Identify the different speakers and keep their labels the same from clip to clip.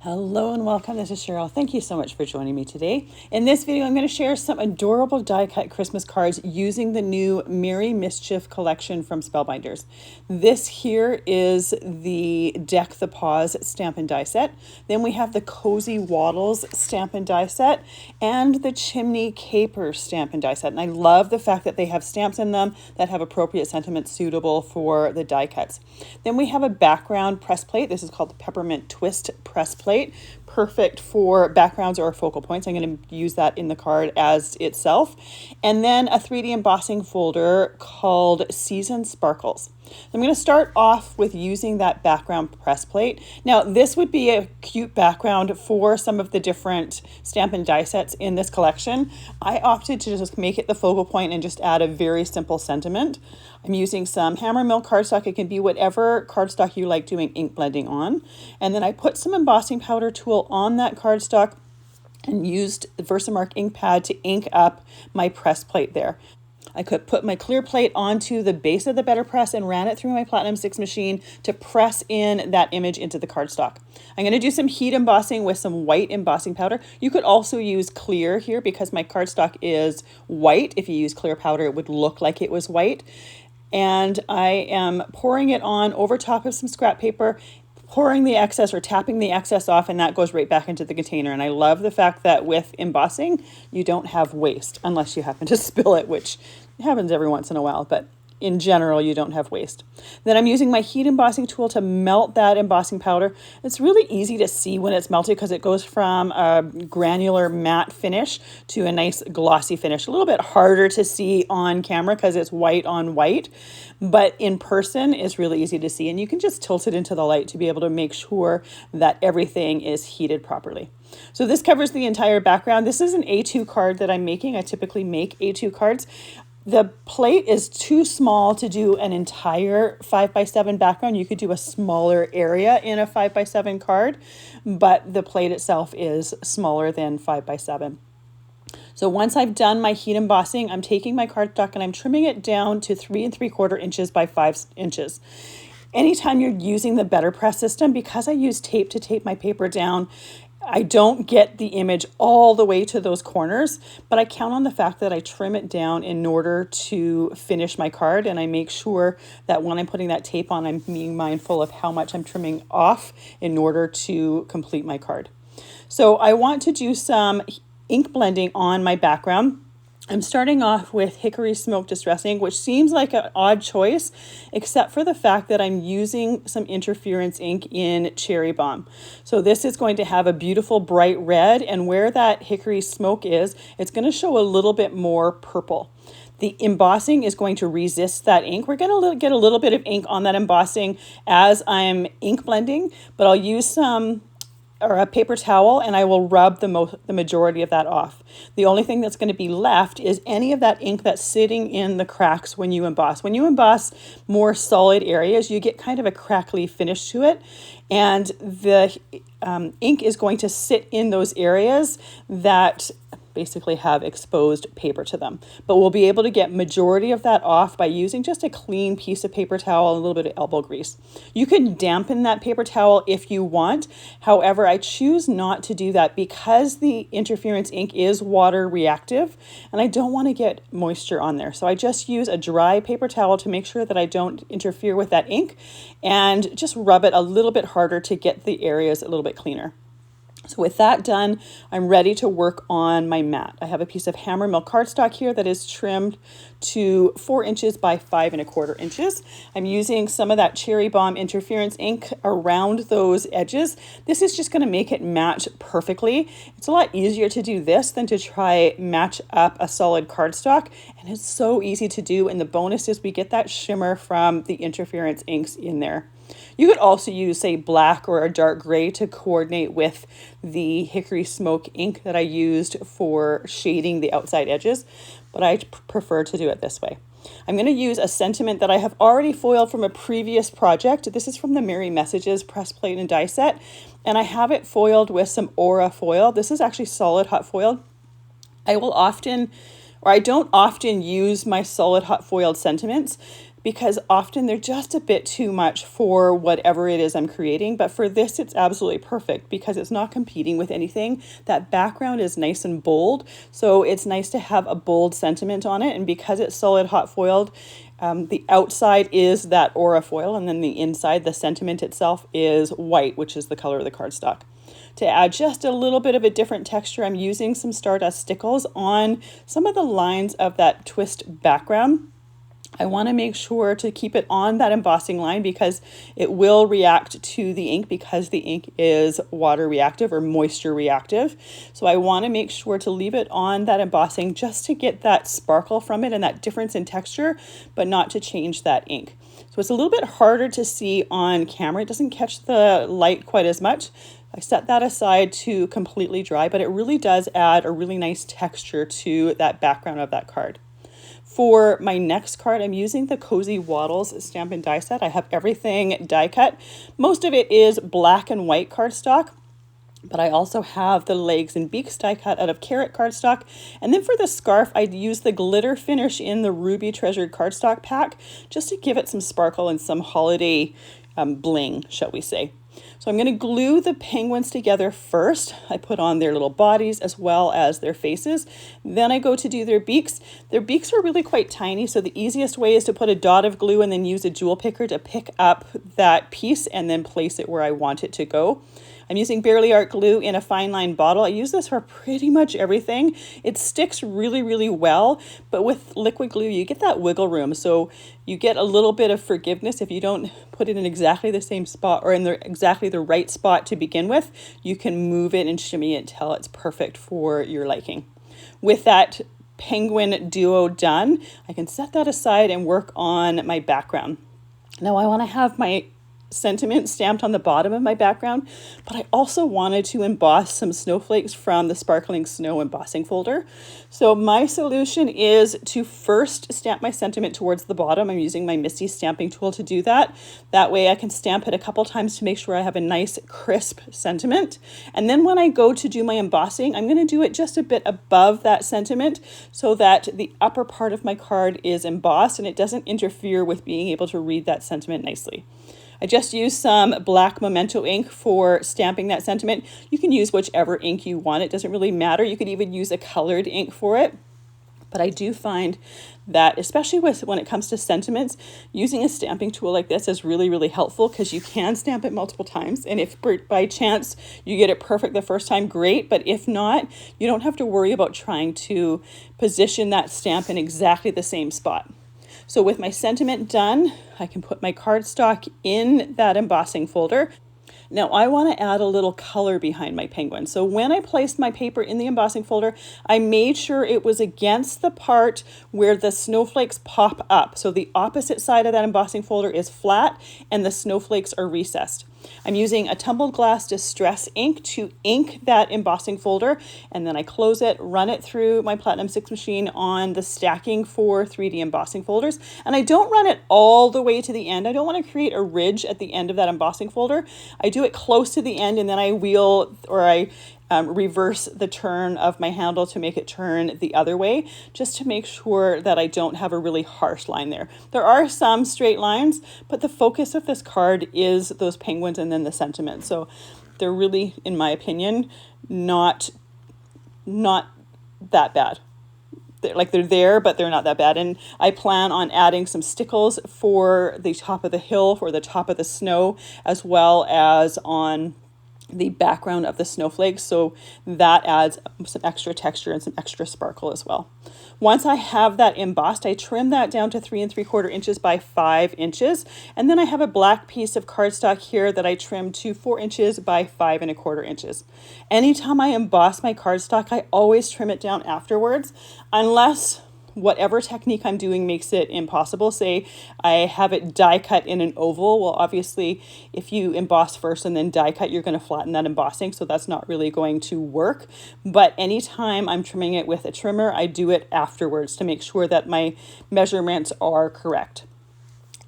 Speaker 1: Hello and welcome. This is Cheryl. Thank you so much for joining me today. In this video, I'm going to share some adorable die-cut Christmas cards using the new Merry Mischief Collection from Spellbinders. This here is the Deck the Paws stamp and die set. Then we have the Cozy Waddles stamp and die set and the Chimney Caper stamp and die set. And I love the fact that they have stamps in them that have appropriate sentiments suitable for the die cuts. Then we have a background press plate. This is called the Peppermint Twist press plate. Perfect for backgrounds or focal points. I'm going to use that in the card as itself. And then a 3D embossing folder called Season Sparkles. I'm going to start off with using that background press plate. Now, this would be a cute background for some of the different stamp and die sets in this collection. I opted to just make it the focal point and just add a very simple sentiment. I'm using some Hammermill Cardstock. It can be whatever cardstock you like doing ink blending on. And then I put some embossing powder tool on that cardstock and used the VersaMark ink pad to ink up my press plate there. I could put my clear plate onto the base of the BetterPress and ran it through my Platinum 6 machine to press in that image into the cardstock. I'm going to do some heat embossing with some white embossing powder. You could also use clear here because my cardstock is white. If you use clear powder, it would look like it was white. And I am pouring it on over top of some scrap paper, pouring the excess or tapping the excess off, and that goes right back into the container. And I love the fact that with embossing, you don't have waste unless you happen to spill it, which happens every once in a while, but in general, you don't have waste. Then I'm using my heat embossing tool to melt that embossing powder. It's really easy to see when it's melted because it goes from a granular matte finish to a nice glossy finish. A little bit harder to see on camera because it's white on white, but in person it's really easy to see. And you can just tilt it into the light to be able to make sure that everything is heated properly. So this covers the entire background. This is an A2 card that I'm making. I typically make A2 cards. The plate is too small to do an entire 5x7 background. You could do a smaller area in a 5x7 card, but the plate itself is smaller than 5x7. So once I've done my heat embossing, I'm taking my cardstock and I'm trimming it down to 3 3/4 inches by 5 inches. Anytime you're using the BetterPress system, because I use tape to tape my paper down, I don't get the image all the way to those corners, but I count on the fact that I trim it down in order to finish my card. And I make sure that when I'm putting that tape on, I'm being mindful of how much I'm trimming off in order to complete my card. So I want to do some ink blending on my background. I'm starting off with Hickory Smoke Distress ink, which seems like an odd choice, except for the fact that I'm using some interference ink in Cherry Bomb. So this is going to have a beautiful bright red, and where that Hickory Smoke is, it's going to show a little bit more purple. The embossing is going to resist that ink. We're going to get a little bit of ink on that embossing as I'm ink blending, but I'll use some or a paper towel and I will rub the majority of that off. The only thing that's going to be left is any of that ink that's sitting in the cracks when you emboss. When you emboss more solid areas, you get kind of a crackly finish to it, and the ink is going to sit in those areas that basically have exposed paper to them. But we'll be able to get majority of that off by using just a clean piece of paper towel and a little bit of elbow grease. You can dampen that paper towel if you want. However, I choose not to do that because the interference ink is water reactive and I don't want to get moisture on there. So I just use a dry paper towel to make sure that I don't interfere with that ink and just rub it a little bit harder to get the areas a little bit cleaner. So with that done, I'm ready to work on my mat. I have a piece of Hammermill Cardstock here that is trimmed to 4 inches by 5 1/4 inches. I'm using some of that Cherry Bomb interference ink around those edges. This is just going to make it match perfectly. It's a lot easier to do this than to try match up a solid cardstock, and it's so easy to do. And the bonus is we get that shimmer from the interference inks in there. You could also use, say, black or a dark gray to coordinate with the Hickory Smoke ink that I used for shading the outside edges, but I prefer to do it this way. I'm going to use a sentiment that I have already foiled from a previous project. This is from the Merry Messages press plate and die set, and I have it foiled with some Aura foil. This is actually solid hot foiled. I don't often use my solid hot foiled sentiments because often they're just a bit too much for whatever it is I'm creating. But for this, it's absolutely perfect because it's not competing with anything. That background is nice and bold, so it's nice to have a bold sentiment on it. And because it's solid hot foiled, the outside is that aura foil, and then the inside, the sentiment itself, is white, which is the color of the cardstock. To add just a little bit of a different texture, I'm using some Stardust Stickles on some of the lines of that twist background. I want to make sure to keep it on that embossing line because it will react to the ink because the ink is water reactive or moisture reactive. So I want to make sure to leave it on that embossing just to get that sparkle from it and that difference in texture, but not to change that ink. So it's a little bit harder to see on camera. It doesn't catch the light quite as much. I set that aside to completely dry, but it really does add a really nice texture to that background of that card. For my next card, I'm using the Cozy Waddles stamp and die set. I have everything die cut. Most of it is black and white cardstock, but I also have the legs and beaks die cut out of carrot cardstock. And then for the scarf, I use the glitter finish in the Ruby Treasured cardstock pack just to give it some sparkle and some holiday bling, shall we say. So I'm going to glue the penguins together first. I put on their little bodies as well as their faces. Then I go to do their beaks. Their beaks are really quite tiny, so the easiest way is to put a dot of glue and then use a jewel picker to pick up that piece and then place it where I want it to go. I'm using Barely Art glue in a fine line bottle. I use this for pretty much everything. It sticks really, really well, but with liquid glue, you get that wiggle room. So you get a little bit of forgiveness if you don't put it in exactly the same spot or in exactly the right spot to begin with. You can move it and shimmy it until it's perfect for your liking. With that penguin duo done, I can set that aside and work on my background. Now I want to have my sentiment stamped on the bottom of my background, but I also wanted to emboss some snowflakes from the Sparkling Snow embossing folder. So my solution is to first stamp my sentiment towards the bottom. I'm using my Misty stamping tool to do that. That way I can stamp it a couple times to make sure I have a nice crisp sentiment. And then when I go to do my embossing, I'm going to do it just a bit above that sentiment so that the upper part of my card is embossed and it doesn't interfere with being able to read that sentiment nicely. I just used some black Memento ink for stamping that sentiment. You can use whichever ink you want. It doesn't really matter. You could even use a colored ink for it. But I do find that, especially when it comes to sentiments, using a stamping tool like this is really, really helpful because you can stamp it multiple times. And if by chance you get it perfect the first time, great. But if not, you don't have to worry about trying to position that stamp in exactly the same spot. So with my sentiment done, I can put my cardstock in that embossing folder. Now I want to add a little color behind my penguin. So when I placed my paper in the embossing folder, I made sure it was against the part where the snowflakes pop up. So the opposite side of that embossing folder is flat and the snowflakes are recessed. I'm using a tumbled glass distress ink to ink that embossing folder, and then I close it, run it through my Platinum 6 machine on the stacking for 3D embossing folders. And I don't run it all the way to the end. I don't want to create a ridge at the end of that embossing folder. I do it close to the end, and then I wheel or I reverse the turn of my handle to make it turn the other way, just to make sure that I don't have a really harsh line there. There are some straight lines, but the focus of this card is those penguins and then the sentiment. So they're really, in my opinion, not that bad. They're there, but they're not that bad. And I plan on adding some stickles for the top of the hill, for the top of the snow, as well as on the background of the snowflakes, so that adds some extra texture and some extra sparkle as well. Once I have that embossed, I trim that down to 3 3/4 inches by 5 inches, and then I have a black piece of cardstock here that I trimmed to 4 inches by 5 1/4 inches. Anytime I emboss my cardstock, I always trim it down afterwards, unless whatever technique I'm doing makes it impossible. Say I have it die cut in an oval. Well, obviously, if you emboss first and then die cut, you're going to flatten that embossing, so that's not really going to work. But anytime I'm trimming it with a trimmer, I do it afterwards to make sure that my measurements are correct.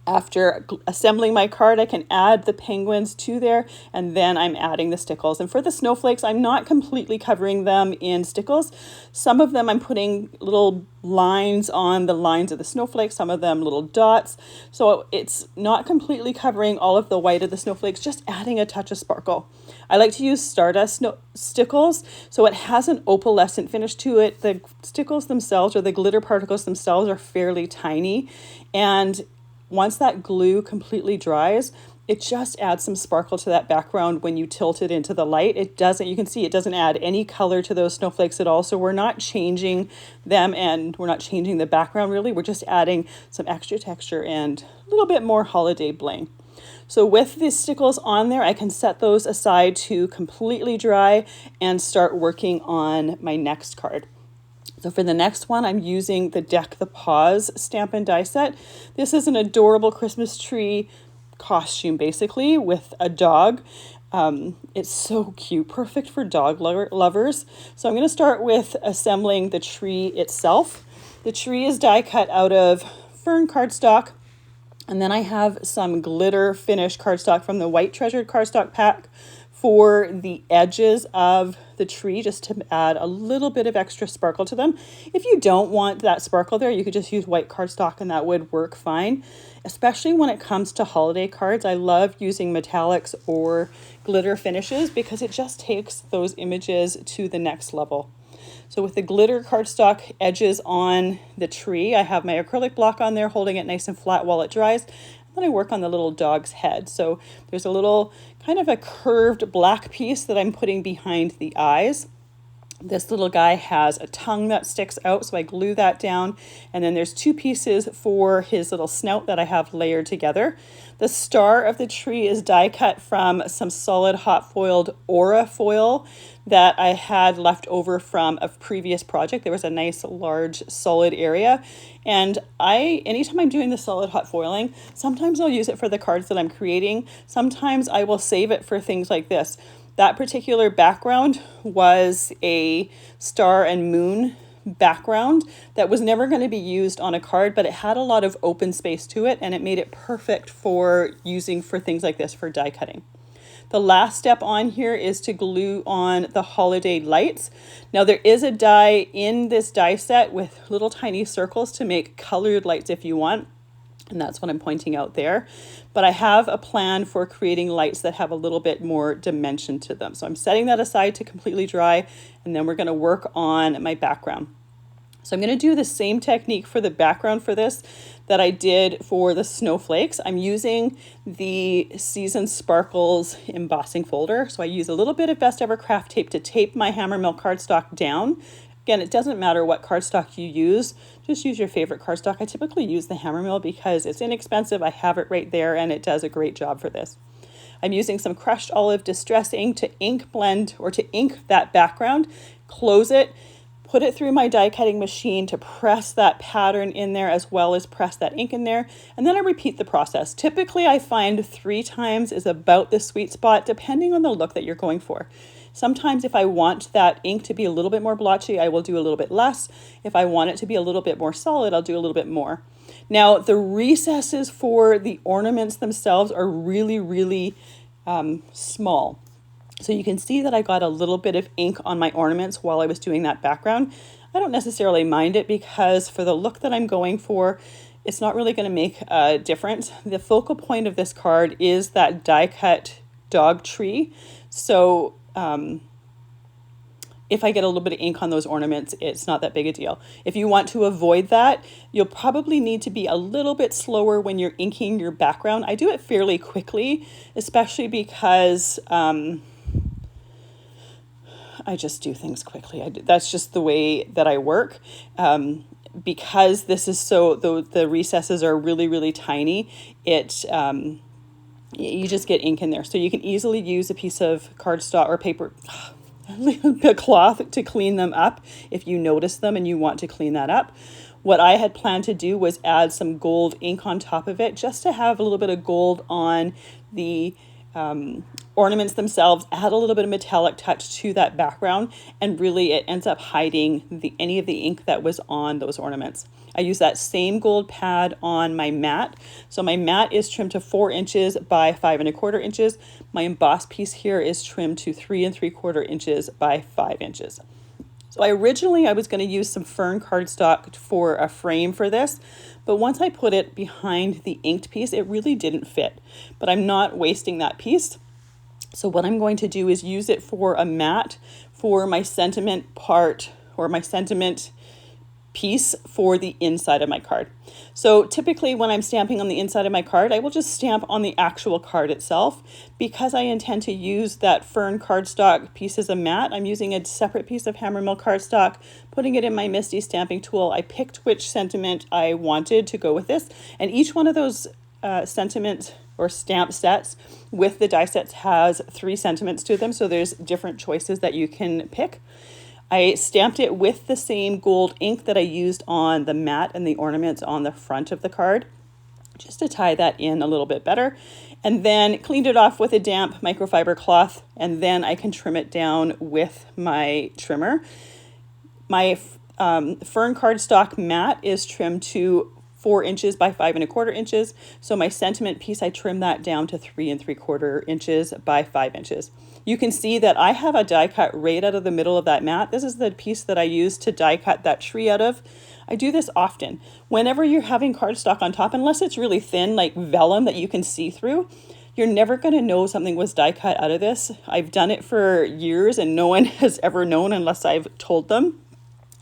Speaker 1: After assembling my card, I can add the penguins to there, and then I'm adding the stickles. And for the snowflakes, I'm not completely covering them in stickles. Some of them I'm putting little lines on the lines of the snowflakes, some of them little dots. So it's not completely covering all of the white of the snowflakes, just adding a touch of sparkle. I like to use Stardust stickles, so it has an opalescent finish to it. The stickles themselves, or the glitter particles themselves, are fairly tiny, and once that glue completely dries, it just adds some sparkle to that background when you tilt it into the light. It doesn't, you can see it doesn't add any color to those snowflakes at all. So we're not changing them, and we're not changing the background really. We're just adding some extra texture and a little bit more holiday bling. So with the stickles on there, I can set those aside to completely dry and start working on my next card. So for the next one, I'm using the Deck the Paws stamp and die set. This is an adorable Christmas tree costume, basically, with a dog. It's so cute, perfect for dog lovers. So I'm going to start with assembling the tree itself. The tree is die cut out of fern cardstock, and then I have some glitter finish cardstock from the White Treasured cardstock pack for the edges of the tree, just to add a little bit of extra sparkle to them. If you don't want that sparkle there, you could just use white cardstock and that would work fine. Especially when it comes to holiday cards, I love using metallics or glitter finishes because it just takes those images to the next level. So with the glitter cardstock edges on the tree, I have my acrylic block on there holding it nice and flat while it dries. Then I work on the little dog's head. So there's a little kind of a curved black piece that I'm putting behind the eyes. This little guy has a tongue that sticks out, so I glue that down. And then there's two pieces for his little snout that I have layered together. The star of the tree is die cut from some solid hot foiled Aura foil that I had left over from a previous project. There was a nice large solid area. And anytime I'm doing the solid hot foiling, sometimes I'll use it for the cards that I'm creating. Sometimes I will save it for things like this. That particular background was a star and moon background that was never going to be used on a card, but it had a lot of open space to it, and it made it perfect for using for things like this for die cutting. The last step on here is to glue on the holiday lights. Now there is a die in this die set with little tiny circles to make colored lights if you want. And that's what I'm pointing out there. But I have a plan for creating lights that have a little bit more dimension to them. So I'm setting that aside to completely dry, and then we're going to work on my background. So I'm going to do the same technique for the background for this that I did for the snowflakes. I'm using the Season Sparkles embossing folder. So I use a little bit of Best Ever Craft tape to tape my Hammermill cardstock down. Again, it doesn't matter what cardstock you use, just use your favorite cardstock. I typically use the Hammermill because it's inexpensive. I have it right there and it does a great job for this. I'm using some crushed olive distress ink to ink blend or to ink that background, close it, put it through my die cutting machine to press that pattern in there as well as press that ink in there. And then I repeat the process. Typically I find 3 times is about the sweet spot depending on the look that you're going for. Sometimes if I want that ink to be a little bit more blotchy, I will do a little bit less. If I want it to be a little bit more solid, I'll do a little bit more. Now, the recesses for the ornaments themselves are really, really small. So you can see that I got a little bit of ink on my ornaments while I was doing that background. I don't necessarily mind it because for the look that I'm going for, it's not really going to make a difference. The focal point of this card is that die cut dog tree. So if I get a little bit of ink on those ornaments, it's not that big a deal. If you want to avoid that, you'll probably need to be a little bit slower when you're inking your background. I do it fairly quickly, especially because I just do things quickly. That's just the way that I work. Because this is so, the recesses are really, really tiny, you just get ink in there. So you can easily use a piece of cardstock or paper, a cloth to clean them up if you notice them and you want to clean that up. What I had planned to do was add some gold ink on top of it just to have a little bit of gold on the ornaments themselves, add a little bit of metallic touch to that background, and really it ends up hiding any of the ink that was on those ornaments. I use that same gold pad on my mat. So my mat is trimmed to 4 inches by 5¼ inches. My embossed piece here is trimmed to 3¾ inches by 5 inches. So originally I was going to use some fern cardstock for a frame for this, but once I put it behind the inked piece, it really didn't fit. But I'm not wasting that piece. So what I'm going to do is use it for a mat for my sentiment part, or my sentiment piece for the inside of my card. So typically when I'm stamping on the inside of my card, I will just stamp on the actual card itself. Because I intend to use that fern cardstock piece as a mat, I'm using a separate piece of Hammermill cardstock, putting it in my Misty stamping tool. I picked which sentiment I wanted to go with this, and each one of those sentiment or stamp sets with the die sets has 3 sentiments to them, so there's different choices that you can pick. I stamped it with the same gold ink that I used on the mat and the ornaments on the front of the card, just to tie that in a little bit better. And then cleaned it off with a damp microfiber cloth, and then I can trim it down with my trimmer. My fern cardstock mat is trimmed to 4 inches by 5¼ inches. So my sentiment piece, I trim that down to 3¾ inches by 5 inches. You can see that I have a die cut right out of the middle of that mat. This is the piece that I used to die cut that tree out of. I do this often. Whenever you're having cardstock on top, unless it's really thin, like vellum that you can see through, you're never going to know something was die cut out of this. I've done it for years and no one has ever known unless I've told them.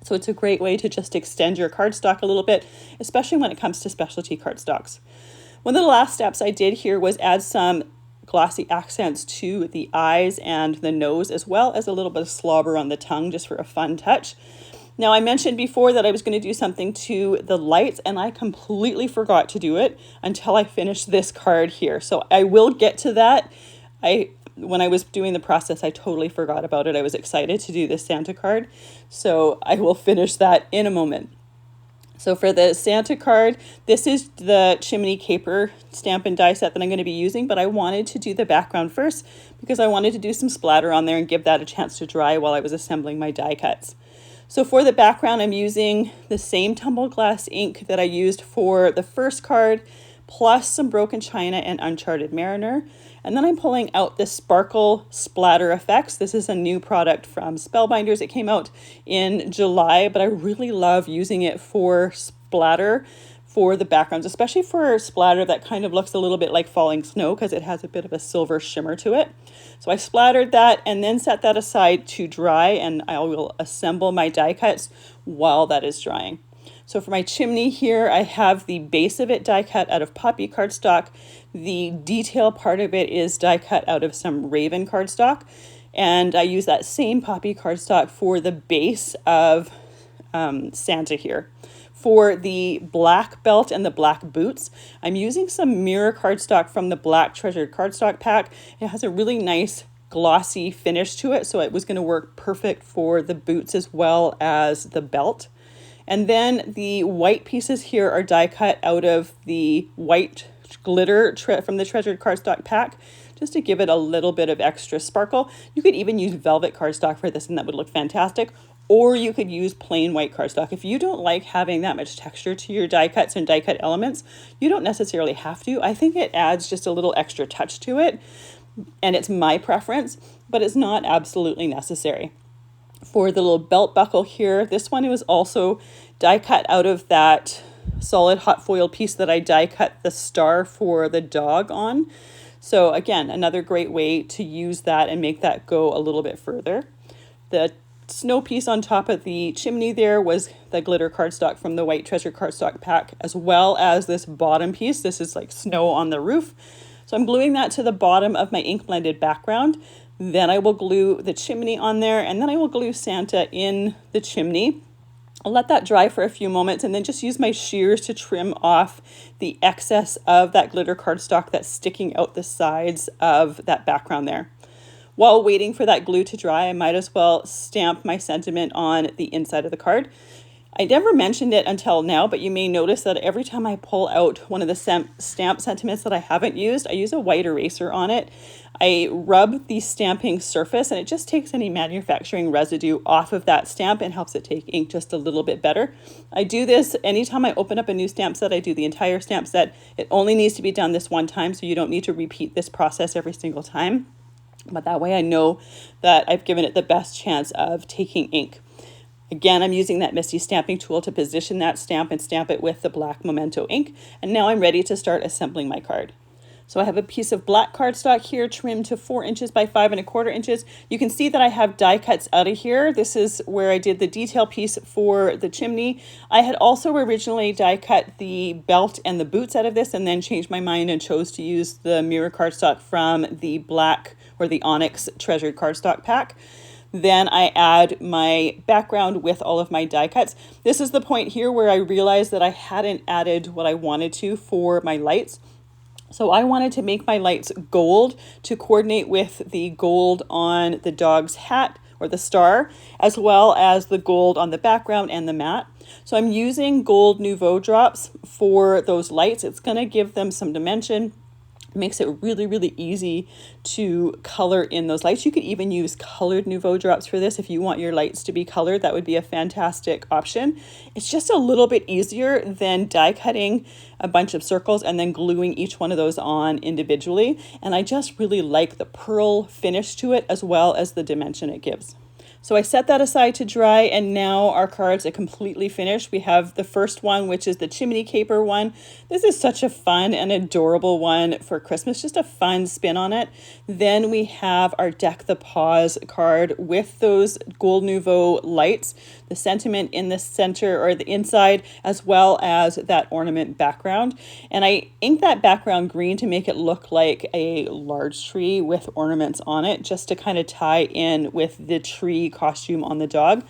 Speaker 1: So it's a great way to just extend your cardstock a little bit, especially when it comes to specialty cardstocks. One of the last steps I did here was add some glossy accents to the eyes and the nose, as well as a little bit of slobber on the tongue, just for a fun touch. Now, I mentioned before that I was going to do something to the lights, and I completely forgot to do it until I finished this card here. So I will get to that. When I was doing the process, I totally forgot about it. I was excited to do this Santa card, so I will finish that in a moment. So for the Santa card, this is the Chimney Caper stamp and die set that I'm going to be using, but I wanted to do the background first because I wanted to do some splatter on there and give that a chance to dry while I was assembling my die cuts. So for the background, I'm using the same tumbled glass ink that I used for the first card, plus some Broken China and Uncharted Mariner. And then I'm pulling out the Sparkle Splatter Effects. This is a new product from Spellbinders. It came out in July, but I really love using it for splatter for the backgrounds, especially for splatter that kind of looks a little bit like falling snow because it has a bit of a silver shimmer to it. So I splattered that and then set that aside to dry, and I will assemble my die cuts while that is drying. So for my chimney here, I have the base of it die cut out of poppy cardstock. The detail part of it is die cut out of some raven cardstock. And I use that same poppy cardstock for the base of Santa here. For the black belt and the black boots, I'm using some mirror cardstock from the Black Treasured Cardstock pack. It has a really nice glossy finish to it, so it was going to work perfect for the boots as well as the belt. And then the white pieces here are die cut out of the white glitter from the Treasured Cardstock pack, just to give it a little bit of extra sparkle. You could even use velvet cardstock for this and that would look fantastic. Or you could use plain white cardstock. If you don't like having that much texture to your die cuts and die cut elements, you don't necessarily have to. I think it adds just a little extra touch to it, and it's my preference, but it's not absolutely necessary. For the little belt buckle here, this one was also die cut out of that solid hot foil piece that I die cut the star for the dog on. So again, another great way to use that and make that go a little bit further. The snow piece on top of the chimney there was the glitter cardstock from the White Treasure Cardstock pack, as well as this bottom piece. This is like snow on the roof. So I'm gluing that to the bottom of my ink blended background. Then I will glue the chimney on there, and then I will glue Santa in the chimney. I'll let that dry for a few moments and then just use my shears to trim off the excess of that glitter cardstock that's sticking out the sides of that background there. While waiting for that glue to dry, I might as well stamp my sentiment on the inside of the card. I never mentioned it until now, but you may notice that every time I pull out one of the stamp sentiments that I haven't used, I use a white eraser on it. I rub the stamping surface and it just takes any manufacturing residue off of that stamp and helps it take ink just a little bit better. I do this anytime I open up a new stamp set. I do the entire stamp set. It only needs to be done this one time, so you don't need to repeat this process every single time. But that way I know that I've given it the best chance of taking ink. Again, I'm using that Misty stamping tool to position that stamp and stamp it with the black Memento ink. And now I'm ready to start assembling my card. So I have a piece of black cardstock here trimmed to 4 inches by 5¼ inches. You can see that I have die cuts out of here. This is where I did the detail piece for the chimney. I had also originally die cut the belt and the boots out of this and then changed my mind and chose to use the mirror cardstock from the black or the onyx treasured cardstock pack. Then I add my background with all of my die cuts. This is the point here where I realized that I hadn't added what I wanted to for my lights. So I wanted to make my lights gold to coordinate with the gold on the dog's hat or the star, as well as the gold on the background and the mat. So I'm using gold Nouveau drops for those lights. It's going to give them some dimension. It makes it really, really easy to color in those lights. You could even use colored Nouveau drops for this. If you want your lights to be colored, that would be a fantastic option. It's just a little bit easier than die cutting a bunch of circles and then gluing each one of those on individually. And I just really like the pearl finish to it as well as the dimension it gives. So I set that aside to dry, and now our cards are completely finished. We have the first one, which is the chimney caper one. This is such a fun and adorable one for Christmas, just a fun spin on it. Then we have our Deck the Paws card with those Gold Nouveau lights, the sentiment in the center or the inside, as well as that ornament background. And I inked that background green to make it look like a large tree with ornaments on it, just to kind of tie in with the tree costume on the dog.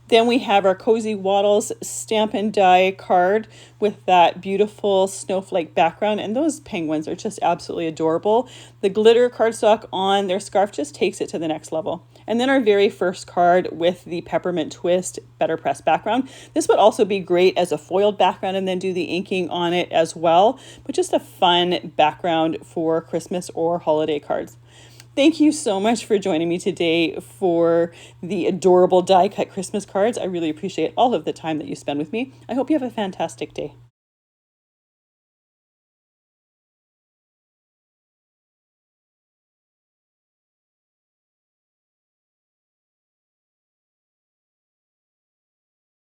Speaker 1: Then we have our Cozy Waddles Stamp and Die card with that beautiful snowflake background, and those penguins are just absolutely adorable. The glitter cardstock on their scarf just takes it to the next level. And then our very first card with the Peppermint Twist BetterPress background. This would also be great as a foiled background and then do the inking on it as well, but just a fun background for Christmas or holiday cards. Thank you so much for joining me today for the adorable die cut Christmas cards. I really appreciate all of the time that you spend with me. I hope you have a fantastic day.